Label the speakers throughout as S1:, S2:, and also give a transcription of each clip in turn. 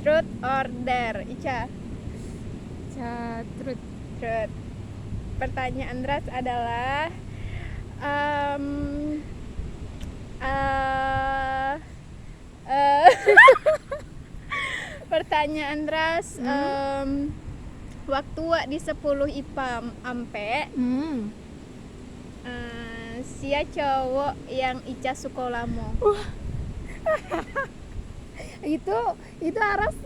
S1: Truth or dare, Ica?
S2: Truth.
S1: Truth. Pertanyaan Ras adalah um, pertanyaan Ras waktu di 10 IPA ampe sia cowok yang Ica sukolamo.
S2: Itu Aras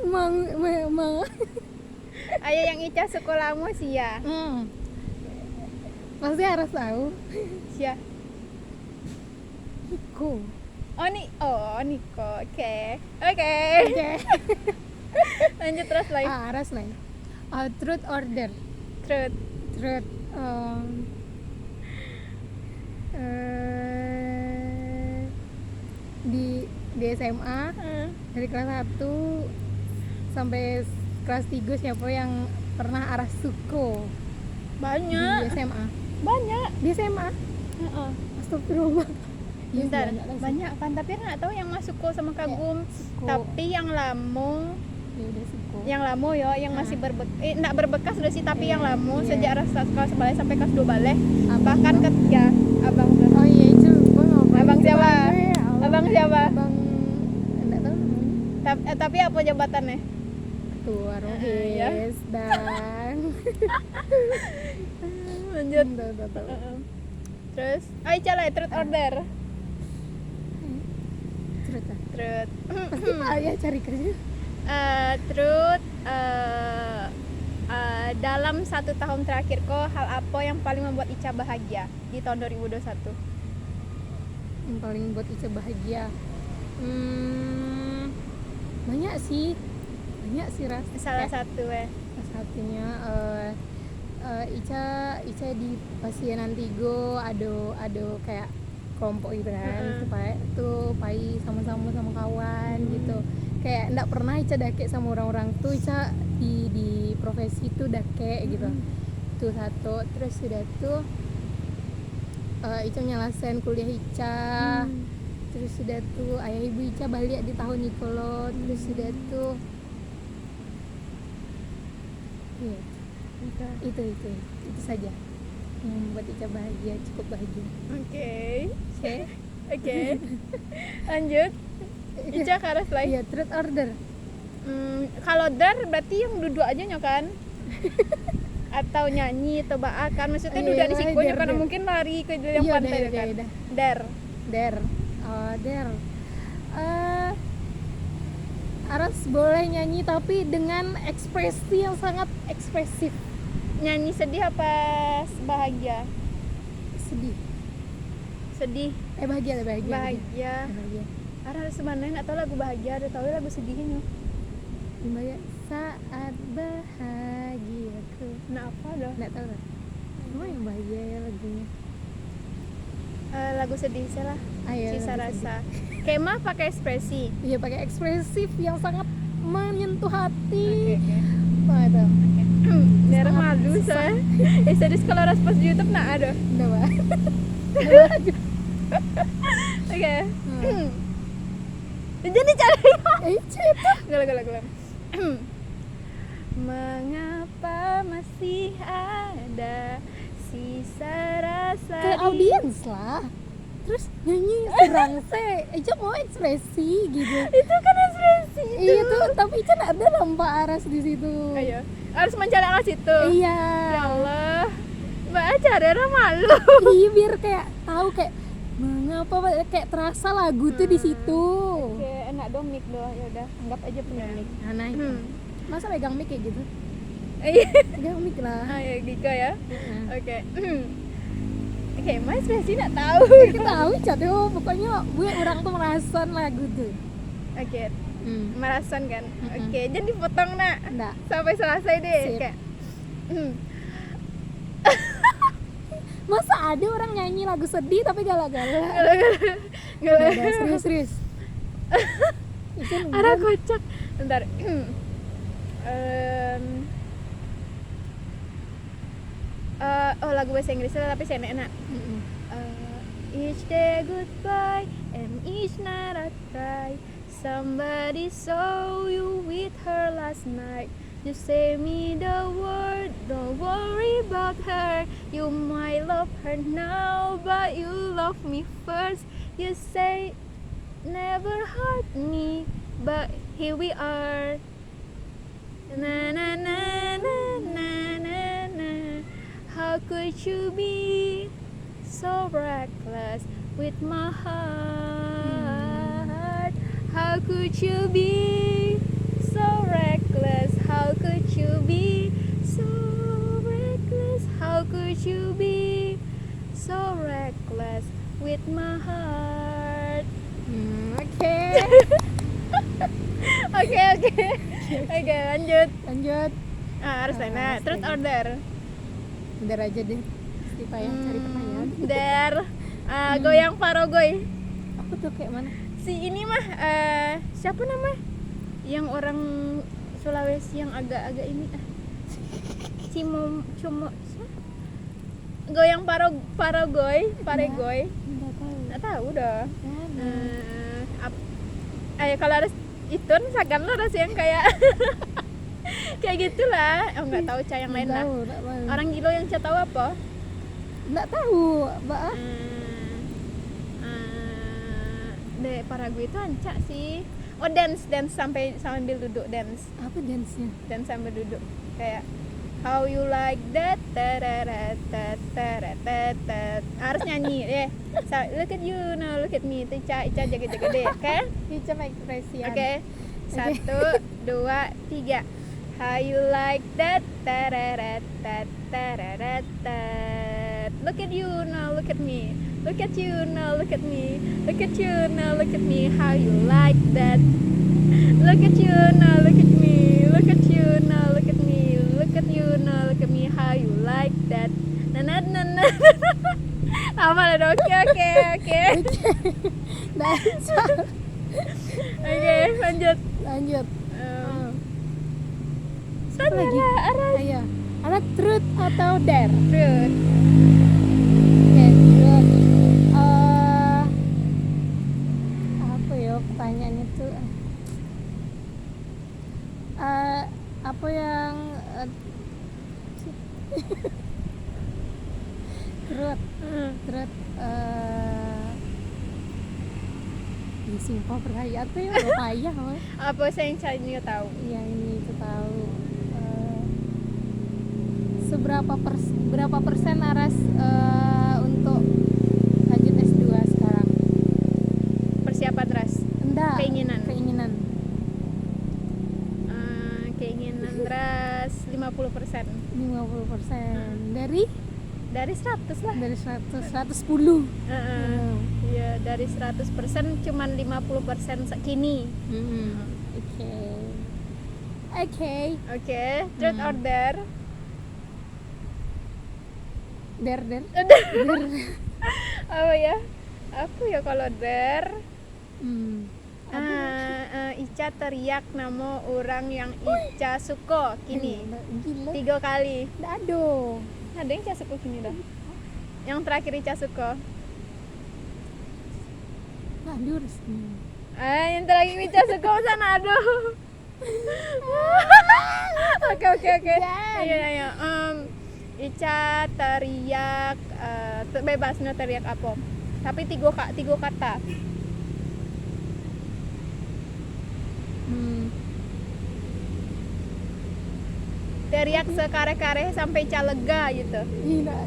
S1: Ayo yang Ica sukolamo sia.
S2: Pasti Aras tahu.
S1: Sia.
S2: Niko.
S1: Niko. Oke. Lanjut terus lagi.
S2: Aras lain. Truth or dare?
S1: Truth.
S2: Di SMA dari kelas 1 sampai kelas 3 siapa yang pernah Aras suko?
S1: Banyak.
S2: Di SMA.
S1: Banyak.
S2: Di SMA. Astagfirullah.
S1: Bentar, banyak kan, tapi nggak tahu yang masuk ko sama kagum. Tapi yang lamo, yang lamo ya, yang masih nggak berbekas udah sih, tapi yang lamo sejak kelas balik sampai kelas 2 balik, bahkan ketiga abang.
S2: Oh iya itu,
S1: abang siapa? Abang siapa?
S2: Abang enggak tahu.
S1: Tapi apa jabatannya?
S2: Ketua Rohis dan
S1: lanjut. Terus, Aicha lah, truth or dare? Truth.
S2: Pasti ya cari kerja.
S1: Truth. Dalam 1 tahun terakhir kok hal apa yang paling membuat Ica bahagia di tahun 2021?
S2: Yang paling membuat Ica bahagia, banyak sih Ras.
S1: Salah satunya
S2: Ica di Pasien Antigo ada kayak kelompok gitu kan, supaya tuh pai sama-sama sama kawan gitu. Kayak enggak pernah Ica dake sama orang-orang tuh. Ica di profesi tuh dake gitu. Itu satu. Terus sudah tuh Ica nyelesain kuliah Ica. Terus sudah tuh ayah ibu Ica balik di tahun Nikolo. Terus sudah tuh itu saja yang membuat Ica bahagia, cukup bahagia.
S1: Oke. Lanjut. Ica karas lagi.
S2: Iya, truth or dare?
S1: Kalau dare berarti yang duduk aja kan? Atau nyanyi atau baakan, maksudnya duduk di siku karena mungkin lari ke yang pantai kan. Dare.
S2: Dare. Aras boleh nyanyi tapi dengan ekspresi yang sangat ekspresif.
S1: Nyanyi sedih apa bahagia? Sedih. Bahagia. Aras sebenarnya nggak tahu lagu bahagia, ada tahu lagu sedihnya.
S2: Gimana? Saat bahagiaku.
S1: Nah apa dah?
S2: Nggak tahu lah. Cuma yang bahagia ya lagunya.
S1: Lagu sedih salah. Sisa rasa. Kema pakai ekspresi.
S2: Iya, pakai ekspresif yang sangat menyentuh hati.
S1: Wah itu. Biar malu saya. Jadi kalau Ras pas di YouTube nak ada.
S2: Udah bah.
S1: Oke. Jadi cari.
S2: Cerita.
S1: Gila. Mengapa masih ada sisa rasa
S2: ke audiens lah. Terus nyanyi serang Ica mau ekspresi gitu.
S1: Itu kan ekspresi itu.
S2: Itu tapi Ica gak ada nampak Aras di situ.
S1: Ayo, harus mencari Aras itu.
S2: Iya.
S1: Ya Allah, Mbak cari orang malu.
S2: Iya, biar kayak tahu kayak mengapa kayak terasa lagu tuh di situ.
S1: Oke, enak dong mic doang. Ya udah, anggap aja punya mic.
S2: Nah itu. Masa megang mic kayak gitu?
S1: Iya.
S2: Megang mic lah.
S1: Ya Gika ya. Oke. Oke, Mas Resi nggak tahu.
S2: Tahu tuh, pokoknya gue orang tuh merasakan lagu tuh.
S1: Oke. Merasakan kan. Oke, jadi potong nak.
S2: Enggak.
S1: Sampai selesai deh. Kayak.
S2: Masa ada orang nyanyi lagu sedih tapi gala-gala?
S1: Gala-gala.
S2: Serius.
S1: Ada kocak. Bentar. Lagu bahasa Inggrisnya tapi saya enak. Each day goodbye and each night I try. Somebody so you with her last night. You say me the word, don't worry about her. You might love her now, but you love me first. You say never hurt me, but here we are. Na na na na na na na. How could you be so reckless with my heart? How could you be so reckless? How could you be so reckless? How could you be so reckless with my heart?
S2: Oke.
S1: Oke, lanjut.
S2: Lanjut.
S1: Harus
S2: Harus
S1: truth
S2: lagi.
S1: order.
S2: Bentar aja deh. Stipa ya cari pertanyaan.
S1: Der. Goyang parogoy.
S2: Aku tuh kayak mana?
S1: Si ini mah siapa nama? Yang orang Sulawesi yang agak-agak ini Cimo siapa? Goyang parogoy, paregoy.
S2: Enggak tahu.
S1: Nggak tahu dah.
S2: Mana?
S1: Kalau ada itu misalkan lo ada yang kayak kayak gitulah. Nggak tahu yang lain lah.
S2: Enggak tahu.
S1: Orang Gilo yang saya tahu apa?
S2: Enggak tahu, Mbak.
S1: De Paraguay itu ancak sih. Oh, dance sambil duduk dance
S2: Apa dance-nya?
S1: sambil duduk kayak how you like that harus nyanyi deh. Look at you now, look at me. Itu Ica jaga-jaga deh, oke?
S2: Ica ekspresian.
S1: Oke. 1, 2, 3. How you like that look at you now, look at me. Look at you now, look at me. Look at you now, look at me. How you like that? Look at you now, look at me. Look at you now, look at me. Look at you now, look at me. How you like that? Na. Apa lah? Oke.
S2: Dasar.
S1: Oke, lanjut.
S2: Apa lagi?
S1: Arah.
S2: Ayo. Ada truth atau dare?
S1: Truth.
S2: Oke, truth. Apa ya pertanyaannya tuh? Apa yang truth? Ini sumpah pertanyaan tuh ya payah.
S1: Apa saya yang cari tahu?
S2: Iya ini itu tahu. Berapa persen Aras untuk lanjut S2 sekarang?
S1: Persiapan ras.
S2: Enggak.
S1: Keinginan.
S2: Keinginan
S1: ras 50%.
S2: 50%. Dari
S1: 100 lah.
S2: dari 110.
S1: Iya, dari 100% cuman 50% kini. Oke, truth or dare?
S2: Der.
S1: Apa ya? Apa ya kalau dare? Ica teriak nama orang yang Ica suka kini.
S2: Gila.
S1: 3 kali.
S2: Dado.
S1: Ada yang Ica suka kini dah. Yang terakhir Ica suka.
S2: Aduh.
S1: Yang terakhir Ica suka sana aduh. Oke. Iya. Ica teriak bebas teriak apa? Tapi 3 kata. Teriak sekare-kare sampai Ica lega gitu.
S2: Gila.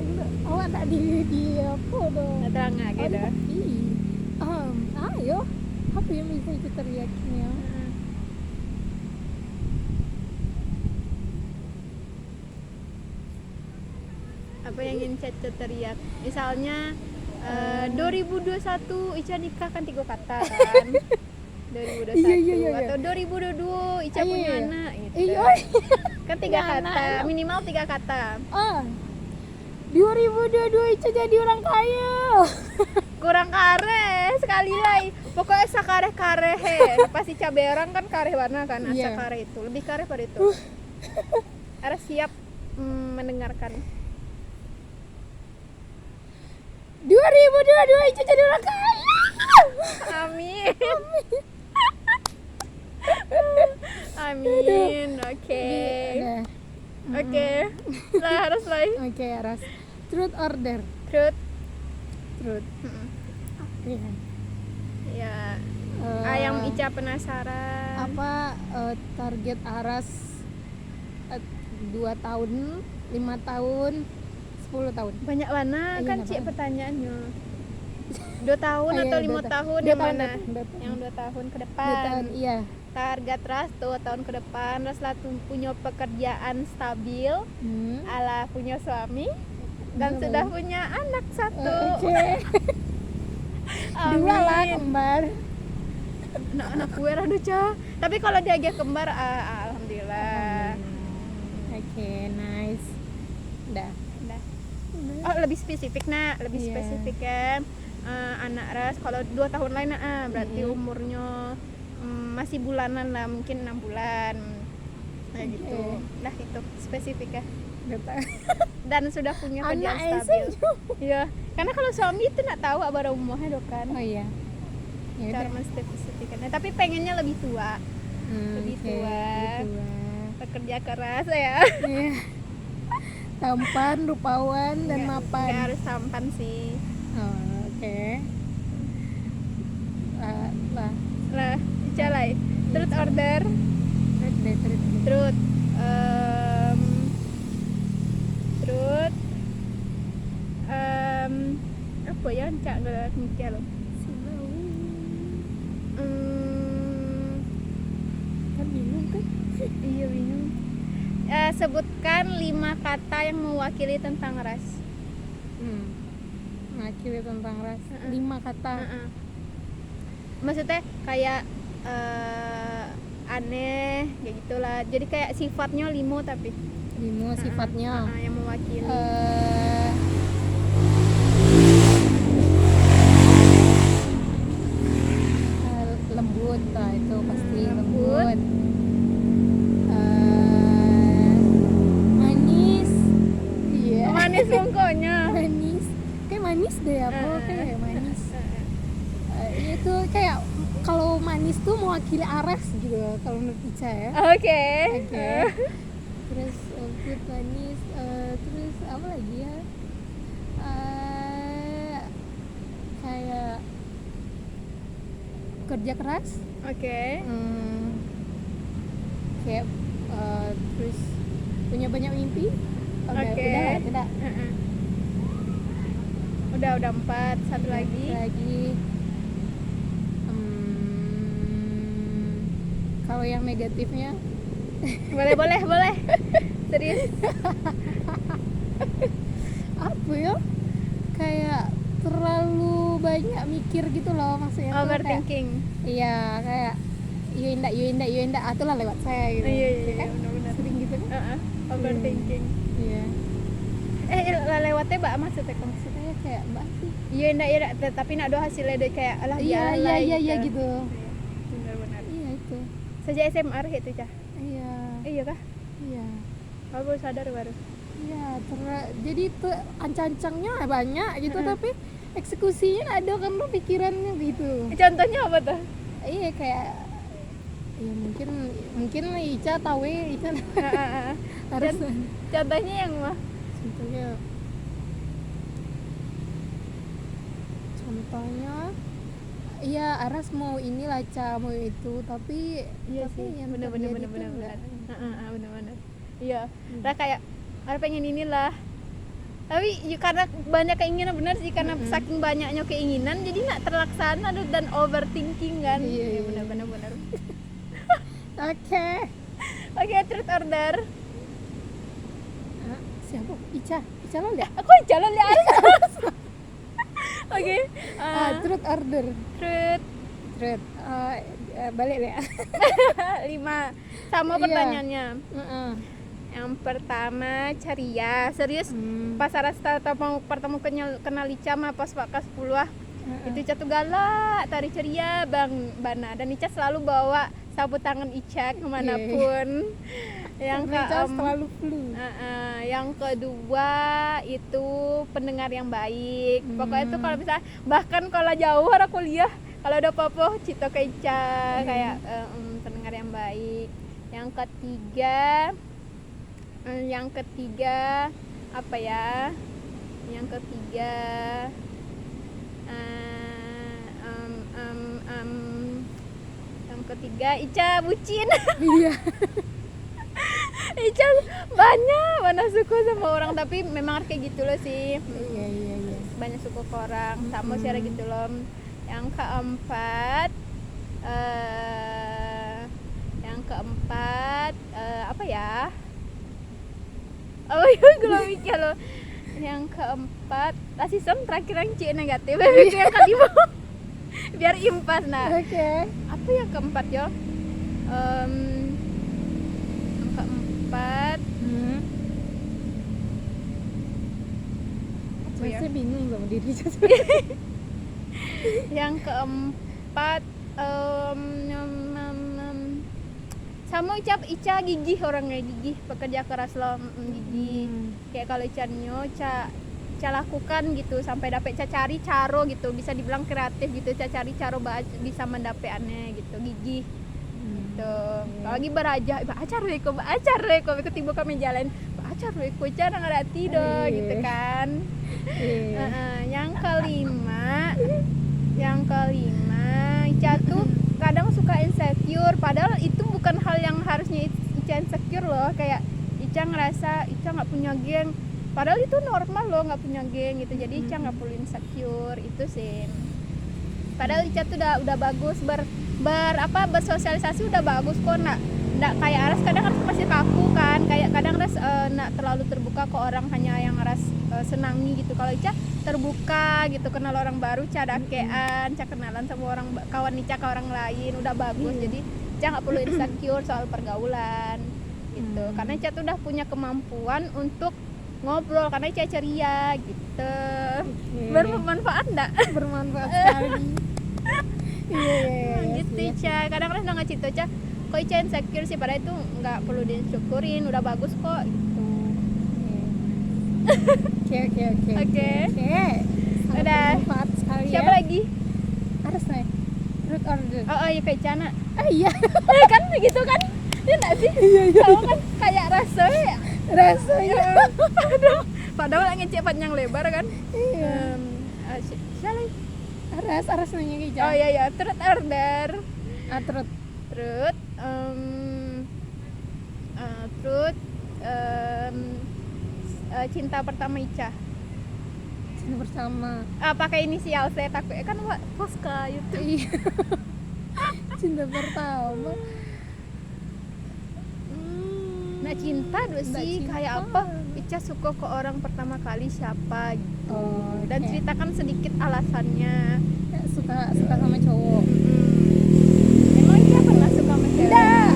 S2: Awak tak di apa dong?
S1: Terang gitu.
S2: Ayo. Apa yang bisa itu teriaknya?
S1: Apa yang ingin Caca teriak? Misalnya 2021 Ica nikah kan 3 kata kan. 2021
S2: Iya.
S1: atau 2022 Ica punya anak gitu.
S2: Iya.
S1: Kan 3 kata, minimal 3 kata.
S2: 2022 Ica jadi orang kaya.
S1: Kurang kare sekali lagi. Pokoknya sakare-kare he. Pasti Ica berang kan kare warna kan,
S2: Iya.
S1: kare itu. Lebih kare pada itu. Harus siap mendengarkan.
S2: 2022 Ica jadi orang kaya.
S1: Amin. Amin. Oke.
S2: Udah.
S1: Oke. Lah harus lah.
S2: Oke, Aras. Truth or dare?
S1: Truth.
S2: Truth. Oke.
S1: Ya.
S2: Eh,
S1: Ayam Ica penasaran.
S2: Apa target Aras 2 tahun, 5 tahun, 10 tahun?
S1: Banyak mana
S2: Iya,
S1: kan
S2: nggak
S1: Cik
S2: apa-apa.
S1: pertanyaannya. 2 tahun
S2: Oh, iya,
S1: atau
S2: 2
S1: 5
S2: tahun.
S1: tahun
S2: 2
S1: yang
S2: tahun,
S1: mana?
S2: 2 tahun.
S1: Yang 2 tahun ke
S2: 2
S1: depan.
S2: tahun, iya.
S1: Target Ras 2 tahun ke depan Ras lah punya pekerjaan stabil, ala punya suami dan
S2: Iya,
S1: sudah
S2: boleh.
S1: punya anak 1.
S2: Oke. 2 lah kembar.
S1: Anak gue rada Ca. Tapi kalau dia agak kembar alhamdulillah.
S2: Oke, nice. Udah.
S1: Udah. Oh, lebih spesifik nak, lebih
S2: Iya.
S1: spesifik kan. Anak Ras kalau 2 tahun lain berarti umurnya masih bulanan lah, mungkin 6 bulan. Nah gitu.
S2: Oke.
S1: Nah itu spesifik ya.
S2: Udah tahu.
S1: Dan sudah punya kerjaan
S2: Anak
S1: stabil.
S2: SMA.
S1: Iya, karena kalau suami itu nak tahu abah umurnya dong kan.
S2: Oh iya. Ya
S1: Cara
S2: udah.
S1: menspesifikkannya. Tapi pengennya lebih tua, lebih
S2: Oke,
S1: tua.
S2: lebih tua.
S1: Bekerja keras ya.
S2: Iya. Tampan, rupawan, dan
S1: Nggak
S2: mapan.
S1: harus tampan sih.
S2: Oh, oke. Lah,
S1: Lah, Icalai. Truth order,
S2: terus.
S1: truth. Truth. Apa ya? Cak nggak mikir loh.
S2: Kan bingung kan?
S1: Iya bingung. Sebutkan 5 kata yang mewakili tentang ras.
S2: Mewakili tentang ras. 5 kata.
S1: Maksudnya kayak aneh, kayak gitulah. Jadi kayak sifatnya 5 tapi.
S2: Limo sifatnya.
S1: Yang mewakili.
S2: Lembut lah itu pasti
S1: Lembut.
S2: lembut. Manis. Iya.
S1: Manis pokoknya.
S2: Manis. Kayak manis deh apa? Kayak manis. Itu kayak kalau manis tuh mewakili Aras gitu kalau menurut Ica ya.
S1: Oke.
S2: Oke. Terus lembut, manis, terus apa lagi ya? Kayak kerja keras.
S1: Oke.
S2: Kayak terus punya banyak mimpi.
S1: Oke.
S2: Udah.
S1: Udah 4. Satu lagi.
S2: Kalau yang negatifnya
S1: Boleh. Serius.
S2: apa ya? Kayak terlalu banyak mikir gitu loh maksudnya. tuh kayak-
S1: Overthinking.
S2: Iya, kayak you indah atulah lewat saya gitu.
S1: Iya,
S2: Kan
S1: benar-benar.
S2: sering gitu kan?
S1: Overthinking.
S2: Iya.
S1: Lewatnya mbak maksudnya kamu?
S2: Maksudnya kayak mbak sih.
S1: Iya enggak, tapi nak do hasilnya deh kayak alah
S2: Iya gitu.
S1: Benar-benar.
S2: Iya itu.
S1: Sejak SMA gitu Cah.
S2: Iya.
S1: Iya kah?
S2: Iya.
S1: Aku baru sadar baru.
S2: Iya, jadi tuh ancang-ancangnya banyak gitu tapi eksekusinya ada kan lo pikirannya gitu.
S1: Contohnya apa tuh?
S2: Iya kayak ya mungkin Ica tahu ya Ica harus
S1: Contohnya yang mah?
S2: Contohnya iya Aras mau inilah Ca mau itu tapi
S1: Iya sih.
S2: yang
S1: Bener.
S2: terjadi tuh enggak.
S1: Bener. Iya. Lah kayak ada pengen inilah. Tapi karena banyak keinginan benar sih karena saking banyaknya keinginan jadi nak terlaksana dan overthinking kan.
S2: Iya.
S1: Bener.
S2: Oke.
S1: Oke, truth order.
S2: Siapa? Ica lo lihat?
S1: Aku jalan lihat. Oke.
S2: Truth order.
S1: Truth
S2: Balik ya.
S1: 5 sama
S2: Iya.
S1: pertanyaannya. Yang pertama ceria. Serius pas Arasta pertama kenal Ica mah pas kelas 10 itu Ica tuh galak, tari ceria Bang Bana dan Ica selalu bawa sapu tangan Ica kemanapun. Yang
S2: selalu flu.
S1: Yang kedua itu pendengar yang baik. Pokoknya itu kalau bisa bahkan kalau jauh orang kuliah kalau ada apa-apa cita ke Ica kayak pendengar yang baik. Yang ketiga apa ya? Yang ketiga yang ketiga Ica bucin.
S2: Iya.
S1: Ica banyak suka sama orang, tapi memang kayak gitu loh sih.
S2: Iya.
S1: Banyak suka ke orang, sama secara gitu loh. Yang keempat apa ya? Oh iya, gue mikir loh. Yang keempat, rasisme terakhir yang C negatif. Itu yang kelima. Biar impas nah.
S2: Oke.
S1: Apa yang keempat yo? Yang keempat apa ya?
S2: Saya bingung sama diri saya.
S1: Yang keempat sama Ica gigih, orangnya gigih, pekerja keras loh, gigih. Kayak kalau Ica nyo Ca lakukan gitu sampai dapet Ca cari caro gitu, bisa dibilang kreatif gitu, Ca cari caro bisa mendapetannya gitu, gigih gitu. Kalau lagi beraja acar reko ketiba kami jalan acar reko Ca nang ngerti do gitu kan. Yang kelima Ica tuh kadang suka insecure, padahal itu bukan hal yang harusnya Ica insecure loh. Kayak Ica ngerasa Ica nggak punya geng, padahal itu normal loh nggak punya geng gitu. Jadi Ica nggak perlu insecure itu sih. Padahal Ica tuh udah bagus bersosialisasi udah bagus kok, nggak kayak Aras. Kadang Aras masih kaku kan, kayak kadang Aras nggak terlalu terbuka ke orang, hanya yang Aras senangi gitu. Kalau Ica terbuka gitu, kenal orang baru, Ca dakean, Ca kenalan sama orang kawan Ica ke orang lain, udah bagus. Jadi Ica nggak perlu insecure soal pergaulan gitu, karena Ica tuh udah punya kemampuan untuk ngobrol, karena Ica ceria gitu. Bermanfaat enggak?
S2: Bermanfaat sekali. Iya.
S1: Gitu Ica, kadang udah nggak cerita Ica kok Ica insecure sih, padahal itu nggak perlu disyukurin, udah bagus kok gitu. Oke. Udah.
S2: Bermanfaat sekali.
S1: Siapa
S2: ya.
S1: lagi?
S2: Harus nih. Root order.
S1: Oh iya kayak Cana.
S2: Iya.
S1: Kan begitu kan? Iya enggak sih?
S2: Iya.
S1: Kamu kan kayak rasanya. Padahal ngecek panjang lebar kan?
S2: Iya.
S1: Siapa?
S2: Aras nanya gitu.
S1: Oh iya, truth order.
S2: Truth.
S1: Cinta pertama Ica.
S2: Cinta bersama.
S1: Pakai inisial saya takut kan Poska YouTube.
S2: Iya. Cinta pertama.
S1: Nah cinta sih kayak apa? Ica suka ke orang pertama kali siapa gitu. Dan ceritakan sedikit alasannya.
S2: Ya, suka sama cowok.
S1: Emang Ica pernah suka sama cewek?
S2: Tidak.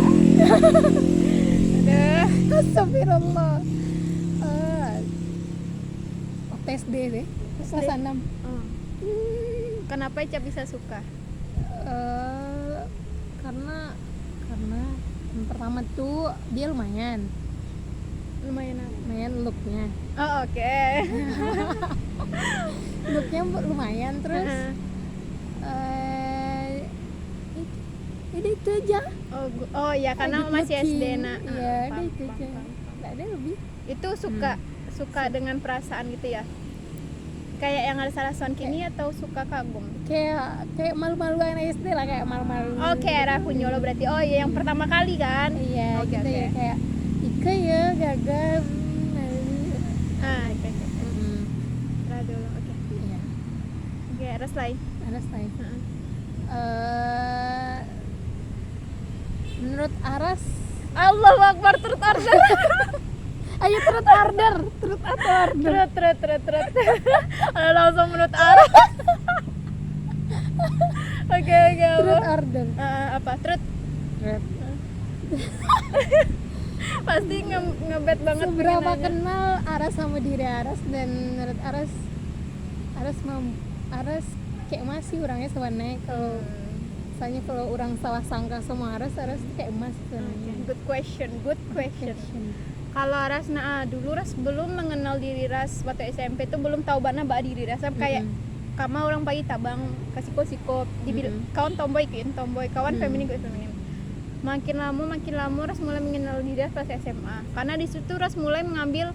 S1: Aduh.
S2: Astagfirullah. Waktu SD deh. Kelas 6.
S1: Kenapa Ica bisa suka?
S2: Karena yang pertama tuh dia lumayan looknya.
S1: Oh oke.
S2: Looknya lumayan, terus itu aja.
S1: Oh ya karena masih SD nak.
S2: Iya, itu aja. Nggak ada lebih.
S1: Itu suka dengan perasaan gitu ya? Kayak yang ada alasan kini atau suka kagum?
S2: Kayak malu-malu anak SD lah, kayak malu-malu.
S1: Oke, era Kunyolo berarti. Oh iya, yang pertama kali kan?
S2: Iya,
S1: Oke,
S2: gitu
S1: oke.
S2: ya, kayak Ika ya gagal.
S1: Oke. Terus dulu, oke.
S2: Iya.
S1: Oke, terus lain.
S2: Aras lain. Menurut Aras,
S1: Allahu Akbar, truth order.
S2: ayo truth order.
S1: Terus. Langsung menurut Ara. Oke.
S2: Truth order.
S1: Apa? Truth. Pasti ngebet banget.
S2: Seberapa
S1: pengen nanya.
S2: kenal Aras sama diri Aras, dan menurut Aras kayak masih orangnya sebenarnya. Kalau misalnya kalau orang salah sangka sama Aras tuh kayak emas sebenarnya.
S1: Good question. Kalau Ras, dulu Ras belum mengenal diri Ras waktu SMP tuh belum tahu banget diri Ras. Kayak kama orang pagi tabang kasih siko dibilang kawan tomboy kawan feminin. makin lama Ras mulai mengenal diri Ras pas SMA, karena di situ Ras mulai mengambil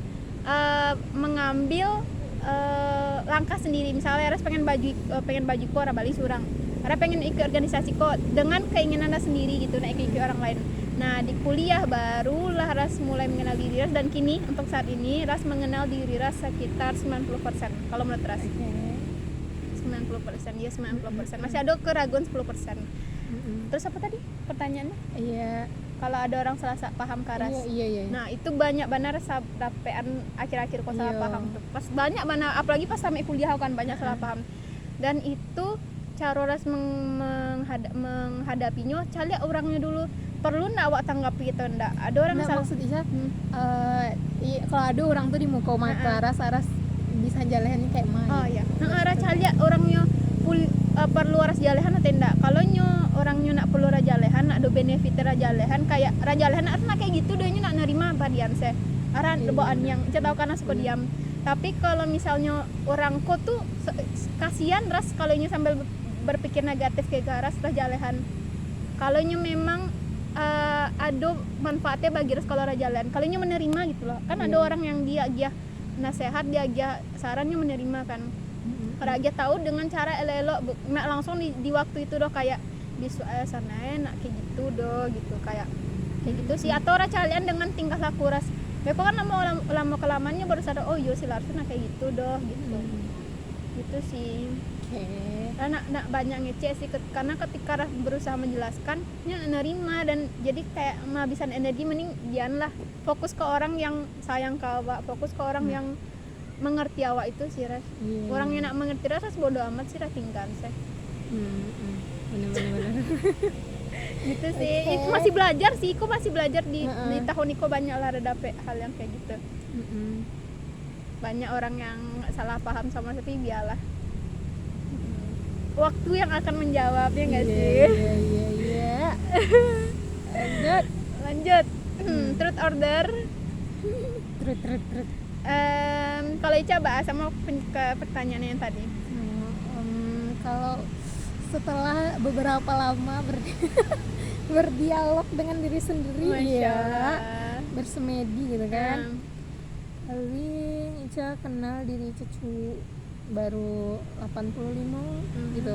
S1: langkah sendiri. Misalnya Ras pengen baju ko ora bali surang, Ras pengen ikut organisasi ko dengan keinginan Ras sendiri gitu, nah ikut orang lain. Nah di kuliah barulah Ras mulai mengenal diri Ras, dan kini untuk saat ini Ras mengenal diri Ras sekitar 90% kalau menurut Ras. 90%, ya 90%. Masih ada keraguan 10%. Terus apa tadi pertanyaannya?
S2: Iya.
S1: Kalau ada orang salah paham ke Ras.
S2: Iya.
S1: Nah, itu banyak benar dapean akhir-akhir kok salah paham tuh. Pas banyak benar, apalagi pas sampai kuliah kan banyak salah paham. Dan itu cara Ras menghadapinya, cari orangnya dulu. Perlu ndak awak tanggapi itu ndak? Ada orang
S2: Nggak,
S1: salah
S2: maksudnya kalau ada orang tuh di muka mata Ras bisa jalannya kayak mana?
S1: Oh iya. Nah, Ras cari orangnya perlu Ras jalehan atau enggak. Kalau orangnya nak perlu rajalehan, nak do benefit rajalehan, kayak rajalehan harus nak kayak gitu dia nak nerima badian se. Aran bawaan yang tahu karena suka diam. Tapi kalau misalnya orang ko tuh kasihan Ras kalau sambil berpikir negatif kayak Ras rajalehan. Kalau memang ada manfaatnya bagi Ras kalau rajalehan. Kalau menerima gitu loh. Kan ada orang yang dia nasihat, dia sarannya menerima kan. Kalau aja tahu dengan cara elok nak langsung di waktu itu doh kayak bisu sana nak kayak gitu doh gitu kayak gitu sih. Atau orang kalian dengan tingkah laku Ras Beko kan lama kelamannya baru sadar, oh iya sih Larsen kayak gitu doh gitu. Gitu sih. Karena nak banyak ngecek sih karena ketika Ras berusaha menjelaskan nerima, dan jadi kayak menghabiskan energi, mending janganlah fokus ke orang yang sayang ke awak, fokus ke orang yang mengerti awak itu sih Ras. Orang yang nak mengerti Ras bodo amat sih Ras tinggal sih.
S2: Bener.
S1: Gitu sih. Itu masih belajar sih, aku masih belajar di tahun ini banyak lah dapet hal yang kayak gitu. Banyak orang yang salah paham sama, tapi biarlah. Waktu yang akan menjawabnya nggak sih?
S2: Iya.
S1: Lanjut. Truth order.
S2: Truth.
S1: Kalau Ica bahas sama ke pertanyaan yang tadi.
S2: Kalau setelah beberapa lama berdialog dengan diri sendiri, bersemedi gitu kan. Lalu Ica kenal diri Ica baru 85 gitu,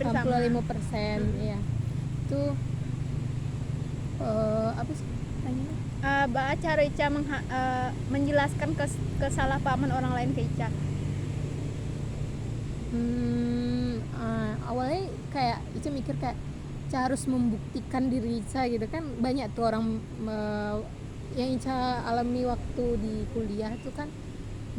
S2: 85%, ya. Itu apa sih tanya?
S1: Cara Ica menjelaskan kesalahpahaman orang lain ke Ica.
S2: Awalnya kayak Ica mikir kayak Ica harus membuktikan diri Ica gitu kan. Banyak tuh orang yang Ica alami waktu di kuliah tuh kan,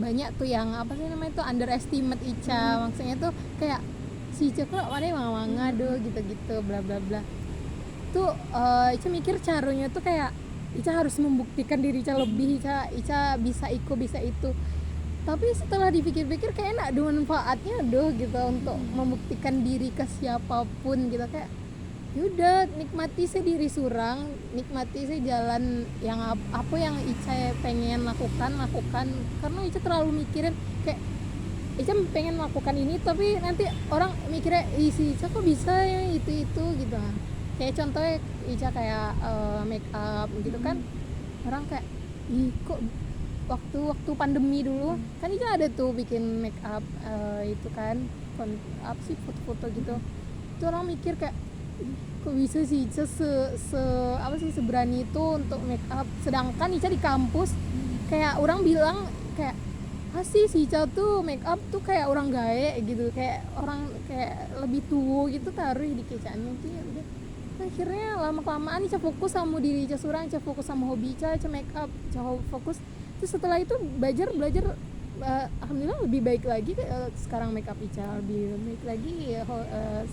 S2: banyak tuh yang apa sih namanya tuh underestimate Ica. Maksudnya tuh kayak si Ica kok mana manga do gitu bla bla bla. Tuh Ica mikir caranya tuh kayak Ica harus membuktikan diri Ica lebih, Ica bisa itu. Tapi setelah dipikir-pikir kayak enak ada manfaatnya doh gitu untuk membuktikan diri ke siapapun gitu. Kayak yaudah, nikmati sih diri surang, nikmati sih jalan yang apa yang Ica pengen lakukan, karena Ica terlalu mikirin kayak Ica pengen lakukan ini tapi nanti orang mikirnya si Ica kok bisa ya itu gitu. Kayak contohnya Ica kayak make up gitu kan, orang kayak ih kok waktu pandemi dulu kan Ica ada tuh bikin make up itu kan apa sih foto-foto gitu. Itu orang mikir kayak kok bisa sih Ica seberani itu untuk make up, sedangkan Ica di kampus kayak orang bilang kayak si Ica tuh make up tuh kayak orang gae gitu, kayak orang kayak lebih tua gitu taruh di kecaannya tuh. Ya udah, akhirnya lama-kelamaan Ica fokus sama diri Ica surang, Ica fokus sama hobi Ica make up, Ica fokus. Terus setelah itu belajar alhamdulillah lebih baik lagi. Sekarang make up Ica lebih baik lagi ya,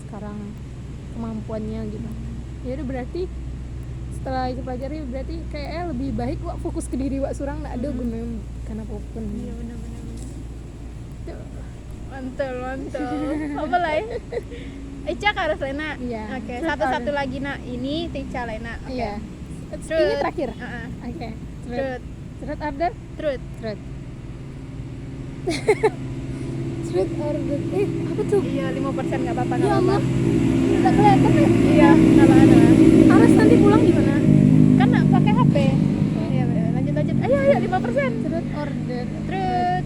S2: sekarang kemampuannya gitu. Ya udah, berarti setelah Ica pelajari berarti kayaknya lebih baik wak fokus ke diri wak surang nggak ada guna karena apapun. Iya
S1: benar. Mantul. Apa lain? Ica harus Lena.
S2: Iya.
S1: Oke, satu lagi nak ini Ica Lena. Oke.
S2: Iya. Ini terakhir. Oke. Truth order. Truth order. Apa tuh?
S1: Iya, 5% enggak apa-apa.
S2: Ya Allah. Nggak kelihatan ya?
S1: Iya, nggak ada.
S2: Aras nanti pulang di mana?
S1: Kan pakai HP. Iya, lanjut. Ayo 5%.
S2: Truth order.
S1: Terus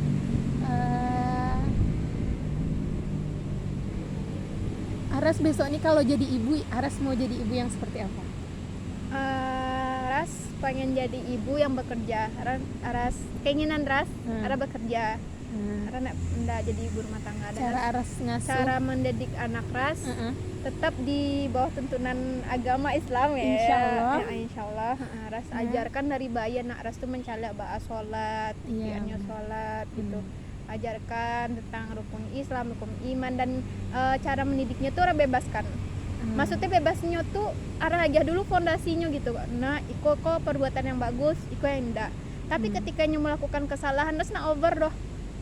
S2: Aras besok nih kalau jadi ibu, Aras mau jadi ibu yang seperti apa?
S1: Ras pengen jadi ibu yang bekerja. Aras keinginan Ras, Aras bekerja. Karena enggak jadi ibu rumah tangga.
S2: Cara Aras ngasuh.
S1: Cara mendidik anak Ras tetap di bawah tuntunan agama Islam ya.
S2: Insyaallah.
S1: Ya, insyaallah. Ras ajarkan dari bayi anak Ras tuh mencalak sholat, impiannya sholat gitu. Ajarkan tentang rukun Islam, rukun iman, dan cara mendidiknya tuh Ras bebaskan. Maksudnya bebasnya tuh arah aja dulu fondasinya gitu. Nah, iko kok perbuatan yang bagus, iko yang enggak. Tapi ketika nyu melakukan kesalahan, terus nak over doh.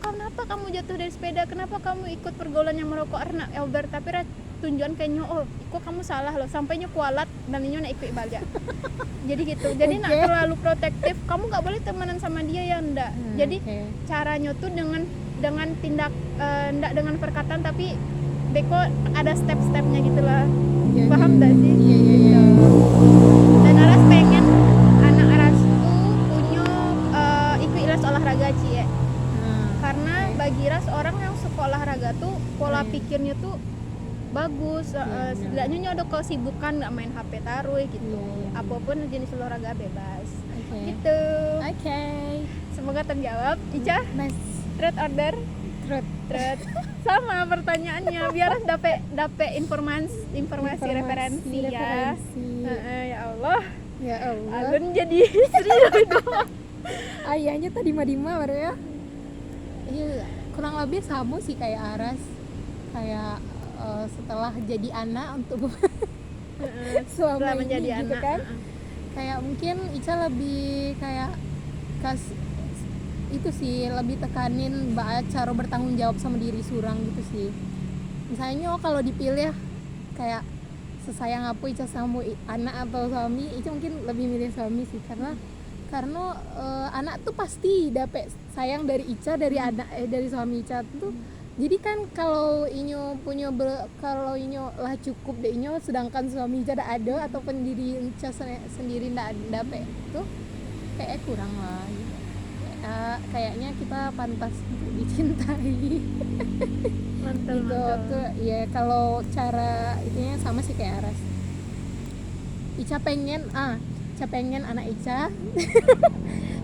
S1: Kenapa kamu jatuh dari sepeda? Kenapa kamu ikut pergaulan yang merokok? Arna over. Tapi tunjuan kayaknya iko kamu salah loh. Sampainya kualat dan nyu nak ikut ibadah. Jadi gitu. Jadi nak terlalu protektif. Kamu nggak boleh temenan sama dia ya enggak. Jadi caranya tuh dengan tindak enggak dengan perkataan, tapi beko ada step-stepnya gitulah. Paham gak sih?
S2: Iya.
S1: Dan Aras pengen anak Aras tuh punya ikut les olahraga cie. Karena bagi Ras orang yang suka olahraga tuh pola pikirnya tuh bagus. Setidaknya ada kesibukan nggak main HP taruh gitu. Apapun jenis olahraga bebas. Gitu. Semoga terjawab. Ica? Truth order? Truth. Sama pertanyaannya biar dapat informasi referensi ya. Ya Allah. Alun jadi istri dong.
S2: Ayahnya tadi Madima baru ya. Iya, kurang lebih sama sih kayak Aras. Kayak setelah jadi anak untuk
S1: setelah
S2: suami
S1: menjadi
S2: gitu
S1: anak
S2: kan. Kayak mungkin Ica lebih kayak itu sih, lebih tekanin cara bertanggung jawab sama diri surang gitu sih. Misalnya kalau dipilih kayak sesayang apa Ica sama anak atau suami, Ica mungkin lebih milih suami sih, karena anak tuh pasti dapet sayang dari Ica, dari anak dari suami Ica tuh. Jadi kan kalau inyo kalau inyo lah cukup deh inyo, sedangkan suami Ica ada ataupun diri Ica sendiri ndak dapet tuh kayak kurang lah gitu. Kayaknya kita pantas untuk dicintai.
S1: Mantul.
S2: Tuh ya, kalau cara itunya sama sih kayak Aras. Ica pengen anak Ica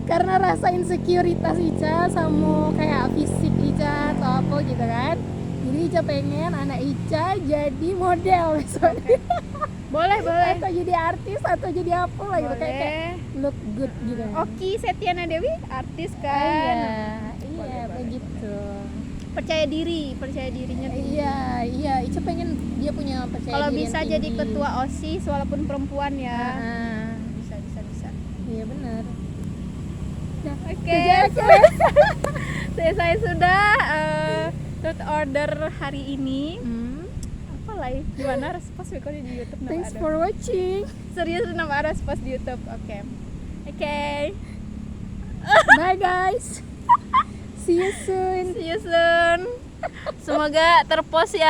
S2: karena rasa insekuritas Ica sama kayak fisik Ica atau apa gitu kan. Jadi Ica pengen anak Ica jadi model misalnya. Boleh. Atau jadi artis atau jadi apa lah gitu, kayak look good gitu.
S1: Oki Setiana Dewi artis kan.
S2: Iya begitu.
S1: Percaya dirinya tinggi.
S2: Iya, Ica pengen dia punya percaya
S1: kalau
S2: diri.
S1: Kalau bisa jadi ketua OSIS walaupun perempuan ya. Bisa.
S2: Iya benar.
S1: Oke. Selesai sudah truth order hari ini. Gimana respons di YouTube?
S2: Thanks for watching.
S1: Serius nama respons di YouTube. Oke.
S2: Bye guys. See you soon.
S1: Semoga terpost ya.